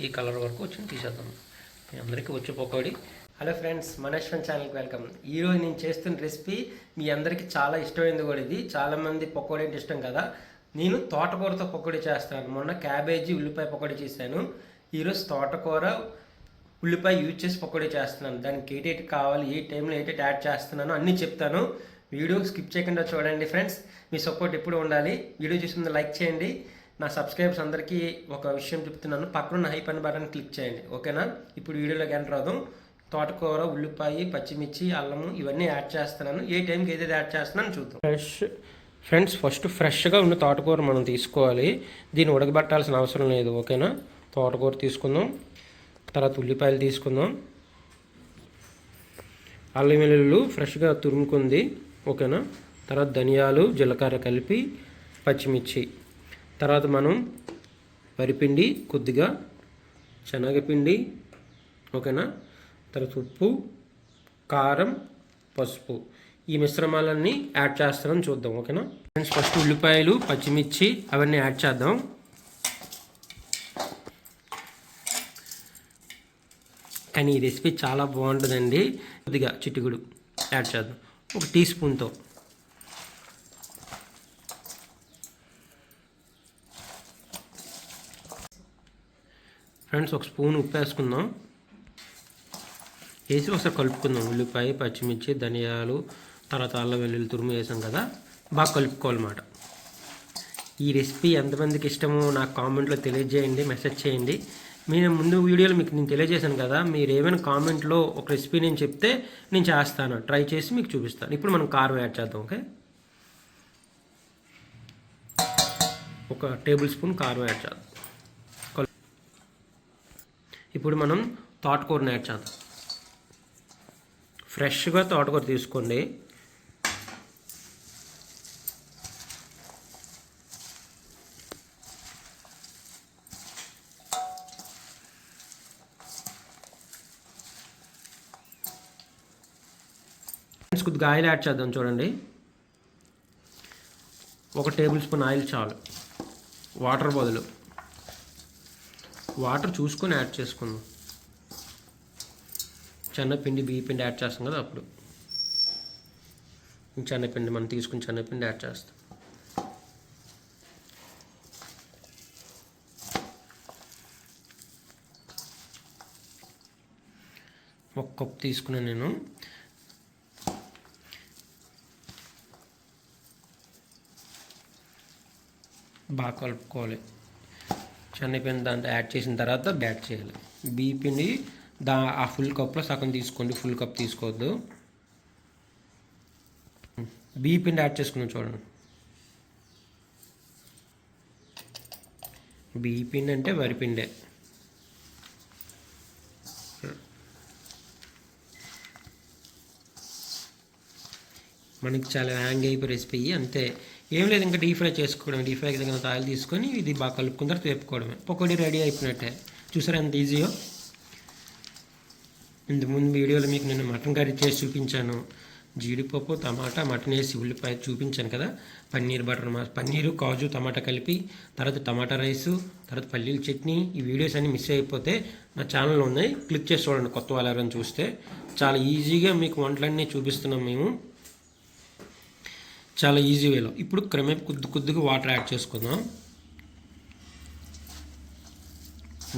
ఈ కలర్ వరకు వచ్చి తీసేద్దాం. మీ అందరికీ వచ్చే పకోడీ. హలో ఫ్రెండ్స్, మనేశ్వన్ ఛానల్కి వెల్కమ్. ఈరోజు నేను చేస్తున్న రెసిపీ మీ అందరికీ చాలా ఇష్టమైంది కూడా. ఇది చాలామంది పకోడీ అంటే ఇష్టం కదా. నేను తోటకూరతో పకోడీ చేస్తాను. మొన్న క్యాబేజీ ఉల్లిపాయ పకోడీ చేశాను. ఈరోజు తోటకూర ఉల్లిపాయ యూజ్ చేసి పకోడీ చేస్తున్నాను. దానికి ఏటేటి కావాలి, ఏ టైంలో ఏటేటి యాడ్ చేస్తున్నానో అన్నీ చెప్తాను. వీడియో స్కిప్ చేయకుండా చూడండి ఫ్రెండ్స్. మీ సపోర్ట్ ఎప్పుడు ఉండాలి. వీడియో చూసిన లైక్ చేయండి. నా సబ్స్క్రైబర్స్ అందరికీ ఒక విషయం చెప్తున్నాను, పక్కన హై పని బటన్ క్లిక్ చేయండి, ఓకేనా. ఇప్పుడు వీడియోలోకి ఎంటర్ అవుదాం. తోటకూర, ఉల్లిపాయ, పచ్చిమిర్చి, అల్లము ఇవన్నీ యాడ్ చేస్తున్నాను. ఏ టైంకి ఏదైతే యాడ్ చేస్తున్నాను చూద్దాం. ఫ్రెండ్స్, ఫస్ట్ ఫ్రెష్గా ఉన్న తోటకూర మనం తీసుకోవాలి. దీన్ని ఉడకబెట్టాల్సిన అవసరం లేదు, ఓకేనా. తోటకూర తీసుకుందాం. తర్వాత ఉల్లిపాయలు తీసుకుందాం. అల్లం వెల్లుల్లి ఫ్రెష్గా తురుముకుంది, ఓకేనా. తర్వాత ధనియాలు, జీలకర్ర కలిపి, పచ్చిమిర్చి. తర్వాత మనం వరిపిండి కొద్దిగా, శనగపిండి, ఓకేనా. తర్వాత ఉప్పు, కారం, పసుపు. ఈ మిశ్రమాలన్నీ యాడ్ చేస్తానని చూద్దాం, ఓకేనా. ఫ్రెండ్స్, ఫస్ట్ ఉల్లిపాయలు, పచ్చిమిర్చి అవన్నీ యాడ్ చేద్దాం. కానీ ఈ రెసిపీ చాలా బాగుంటుందండి. కొద్దిగా చిటికుడు యాడ్ చేద్దాం, ఒక టీ స్పూన్తో. ఫ్రెండ్స్, ఒక స్పూన్ ఉప్పు వేసుకుందాం. వేసి ఒకసారి కలుపుకుందాం. ఉల్లిపాయ, పచ్చిమిర్చి, ధనియాలు, తర్వాత అల్లం వెల్లుల్లి తురుము వేసాం కదా, బాగా కలుపుకోవాలన్నమాట. ఈ రెసిపీ ఎంతమందికి ఇష్టమో నాకు కామెంట్లో తెలియజేయండి, మెసేజ్ చేయండి. నేను ముందు వీడియోలో మీకు నేను తెలియజేశాను కదా, మీరు ఏమైనా కామెంట్లో ఒక రెసిపీ నేను చెప్తే నేను చేస్తాను, ట్రై చేసి మీకు చూపిస్తాను. ఇప్పుడు మనం కారం యాడ్ చేద్దాం, ఓకే. ఒక టేబుల్ స్పూన్ కారం యాడ్ చేద్దాం. ఇప్పుడు మనం తోటకూరని యాడ్ చేద్దాం. ఫ్రెష్గా తోటకూర తీసుకోండి. కొద్దిగా ఆయిల్ యాడ్ చేద్దాం. చూడండి, ఒక టేబుల్ స్పూన్ ఆయిల్ చాలు. వాటర్ బదులు వాటర్ చూసుకొని యాడ్ చేసుకుందాం. శనగపిండి, బియ్యపిండి యాడ్ చేస్తాం కదా, అప్పుడు శనగపిండి మనం తీసుకుని శనగపిండి యాడ్ చేస్తాం. ఒక కప్ తీసుకున్నాను నేను. బాగా కలుపుకోవాలి. శనగపిండి దాంట్లో యాడ్ చేసిన తర్వాత యాడ్ చేయాలి. బియ్యపిండి ఆ ఫుల్ కప్లో సగం తీసుకోండి, ఫుల్ కప్ తీసుకోవద్దు. బియ్యపిండి యాడ్ చేసుకుందాం. చూడండి, బియ్యపిండి అంటే వరిపిండే. మనకి చాలా హ్యాంగ్ అయిపోయి రెసిపీ అంతే. ఏం లేదు, ఇంకా డీప్ ఫ్రై చేసుకోవడం. డీప్ ఫ్రై దగ్గర ఆయిల్ తీసుకొని ఇది బాగా కలుపుకున్న తర్వాత వేపుకోవడమే. పకోడీ రెడీ అయిపోయినట్టే. చూసారా ఎంత ఈజీయో. ఇంతకుముందు వీడియోలో మీకు నేను మటన్ కర్రీ చేసి చూపించాను. జీడిపప్పు, టమాటా, మటన్ వేసి ఉల్లిపాయ చూపించాను కదా. పన్నీర్ బటర్ పన్నీరు, కాజు, టమాటా కలిపి, తర్వాత టమాటా రైసు, తర్వాత పల్లీల చట్నీ. ఈ వీడియోస్ అన్నీ మిస్ అయిపోతే నా ఛానల్లో ఉన్నాయి, క్లిక్ చేసి చూడండి. కొత్త వాళ్ళు ఎవరైనా చూస్తే చాలా ఈజీగా మీకు వంటలన్నీ చూపిస్తున్నాం మేము, చాలా ఈజీ వేలో. ఇప్పుడు క్రమేపీ కొద్దిగా వాటర్ యాడ్ చేసుకుందాం.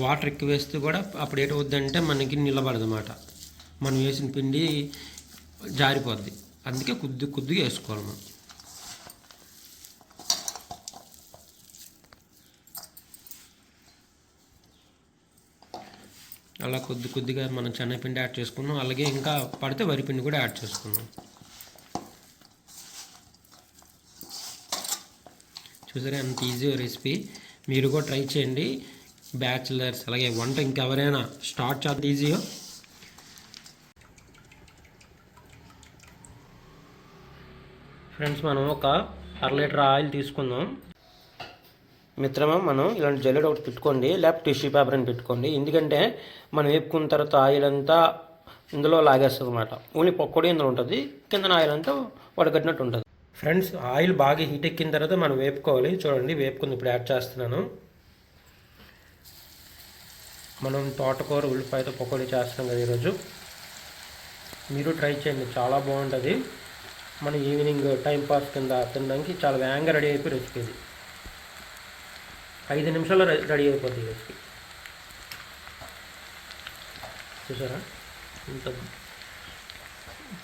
వాటర్ ఎక్కువ వేస్తే కూడా అప్పుడు ఏటవుద్దంటే మనకి నిలబడదు అన్నమాట. మనం వేసిన పిండి జారిపోద్ది. అందుకే కొద్దిగా వేసుకోవాలి మనం. అలా కొద్దిగా మనం శనగపిండి యాడ్ చేసుకున్నాం. అలాగే ఇంకా పడితే వరిపిండి కూడా యాడ్ చేసుకున్నాం. చూసారా ఎంత ఈజీ రెసిపీ. మీరు కూడా ట్రై చేయండి. బ్యాచిలర్స్ అలాగే వంట ఇంకెవరైనా స్టార్ట్ చేద్దాం ఈజీగా. ఫ్రెండ్స్, మనం ఒక 1/2 లీటర్ ఆయిల్ తీసుకుందాం. మిత్రమా, మనం ఇలాంటి జల్లెడ ఒకటి పెట్టుకోండి, లేకపోతే టిష్యూ పేపర్ అని పెట్టుకోండి. ఎందుకంటే మనం వేపుకున్న తర్వాత ఆయిల్ అంతా ఇందులో లాగేస్తుంది అన్నమాట. ఓన్లీ పకోడీ ఇందులో ఉంటుంది, కింద ఆయిల్ అంతా వడగట్టినట్టు ఉంటుంది. ఫ్రెండ్స్, ఆయిల్ బాగా హీట్ ఎక్కిన తర్వాత మనం వేపుకోవాలి. చూడండి, వేపుకుంది. ఇప్పుడు యాడ్ చేస్తున్నాను. మనం తోటకూర ఉల్లిపాయతో పకోడీ చేస్తున్నాం కదా ఈరోజు. మీరు ట్రై చేయండి, చాలా బాగుంటుంది. మన ఈవినింగ్ టైంపాస్ కింద తినడానికి చాలా వేగంగా రెడీ అయిపోయి రెసిపీ ఇది. 5 నిమిషాల్లో రెడీ అయిపోతుంది రెసిపీ. చూసారా ఇంత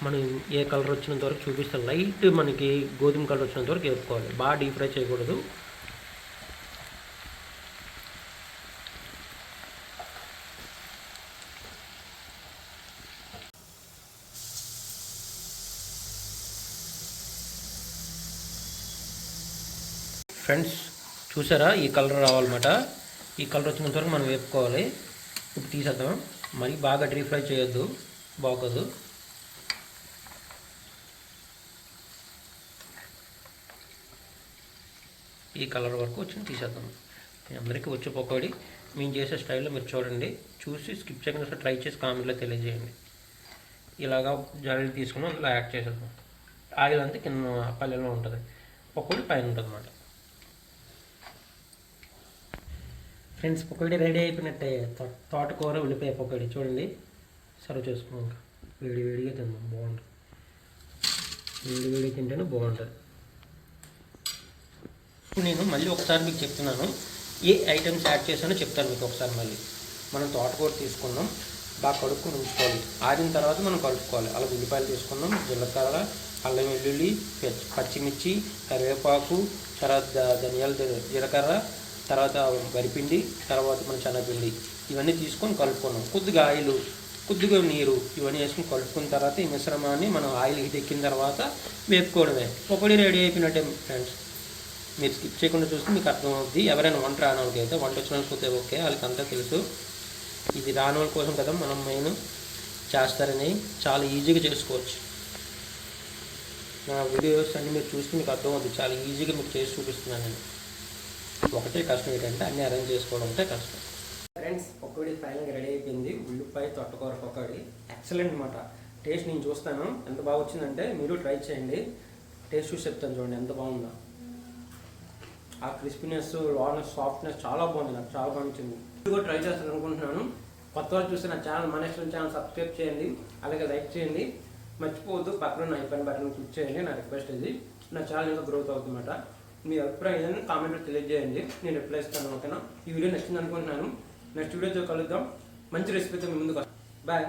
మనం ఏ కలర్ వచ్చినంత వరకు చూపిస్తాం. లైట్ మనకి గోధుమ కలర్ వచ్చినంత వరకు వేపుకోవాలి, బాగా డీప్ ఫ్రై చేయకూడదు. ఫ్రెండ్స్ చూసారా, ఈ కలర్ రావాలన్నమాట. ఈ కలర్ వచ్చినంత వరకు మనం వేపుకోవాలి. ఇప్పుడు తీసేద్దాం, మరి బాగా డీప్ ఫ్రై చేయొద్దు, బాగోదు. ఈ కలర్ వరకు వచ్చి తీసేద్దాం. మీ అందరికీ వచ్చే పకోడీ మేము చేసే స్టైల్లో మీరు చూడండి, చూసి స్కిప్ చేయకుండా ట్రై చేసి కామెంట్లో తెలియజేయండి. ఇలాగా జాడీలు తీసుకుని అందులో యాడ్ చేసేద్దాం. ఆయిల్ అంతా కింద పల్లెలో ఉంటుంది, పకోడీ పైన ఉంటుంది అన్నమాట. ఫ్రెండ్స్ పకోడీ రెడీ అయిపోయినట్టే. తోటకూర ఉల్లిపాయ పకోడీ చూడండి, సర్వ్ చేసుకున్నాం. ఇంకా వేడిగా తిందాం, బాగుంటుంది. వేడిగా తింటేనే బాగుంటుంది. ఇప్పుడు నేను మళ్ళీ ఒకసారి మీకు చెప్తున్నాను, ఏ ఐటమ్స్ యాడ్ చేశానో చెప్తాను మీకు ఒకసారి మళ్ళీ. మనం తోటకూర తీసుకున్నాం, బాగా కడుక్కొని ఉంచుకోవాలి. ఆరిన తర్వాత మనం కలుపుకోవాలి. అలా ఉల్లిపాయలు తీసుకున్నాం, జీలకర్ర, అల్లం వెల్లుల్లి, పచ్చిమిర్చి, కరివేపాకు, తర్వాత ధనియాల జీలకర్ర, తర్వాత వరిపిండి, తర్వాత మన శనగపిండి, ఇవన్నీ తీసుకొని కలుపుకున్నాం. కొద్దిగా ఆయిల్, కొద్దిగా నీరు, ఇవన్నీ వేసుకొని కలుపుకున్న తర్వాత ఈ మిశ్రమాన్ని మనం ఆయిల్ హీట్ ఎక్కిన తర్వాత వేపుకోవడమే. పకోడీ రెడీ అయిపోయినట్టే ఫ్రెండ్స్. మీరు స్కిప్ చేయకుండా చూస్తే మీకు అర్థమవుద్ది. ఎవరైనా వంట రాని వాళ్ళకి అయితే, వంట వచ్చిన వాళ్ళకి ఓకే, వాళ్ళకి అంతా తెలుసు. ఇది రాని వాళ్ళ కోసం కదా మనం మెయిన్ చేస్తారని, చాలా ఈజీగా చేసుకోవచ్చు. నా వీడియోస్ అన్నీ మీరు చూస్తే మీకు అర్థమవుతుంది, చాలా ఈజీగా మీకు చేసి చూపిస్తున్నాను నేను. ఒకటే కష్టం ఏంటంటే అన్నీ అరేంజ్ చేసుకోవడం అంటే కష్టం. ఫ్రెండ్స్ పకోడీ ఫైనల్గా రెడీ అయిపోయింది. ఉల్లిపాయ తోటకూర పకోడీ ఎక్సలెంట్ అనమాట. టేస్ట్ నేను చూస్తాను ఎంత బాగా వచ్చిందంటే, మీరు ట్రై చేయండి. టేస్ట్ చూసి చెప్తాను, చూడండి ఎంత బాగుందో. ఆ క్రిస్పీనెస్, రానెస్, సాఫ్ట్నెస్ చాలా బాగుంది, నాకు చాలా బాగా నచ్చింది. మీరు కూడా ట్రై చేస్తాను అనుకుంటున్నాను. కొత్త వాళ్ళు చూస్తే నా ఛానల్ మనెక్షన్ ఛానల్ సబ్స్క్రైబ్ చేయండి, అలాగే లైక్ చేయండి. మర్చిపోవద్దు పక్కన నా ఐకాన్ బటన్ క్లిక్ చేయండి. నా రిక్వెస్ట్ ఇది. నా ఛానల్ ఇంకా గ్రోత్ అవుతుందన్నమాట. మీ అభిప్రాయం ఏదైనా కామెంట్లో తెలియజేయండి, నేను రిప్లై ఇస్తాను. ఓకేనా? ఈ వీడియో నచ్చింది అనుకుంటున్నాను. నెక్స్ట్ వీడియోతో కలుద్దాం, మంచి రెసిపీతో మీ ముందుకు వస్తాను. బాయ్.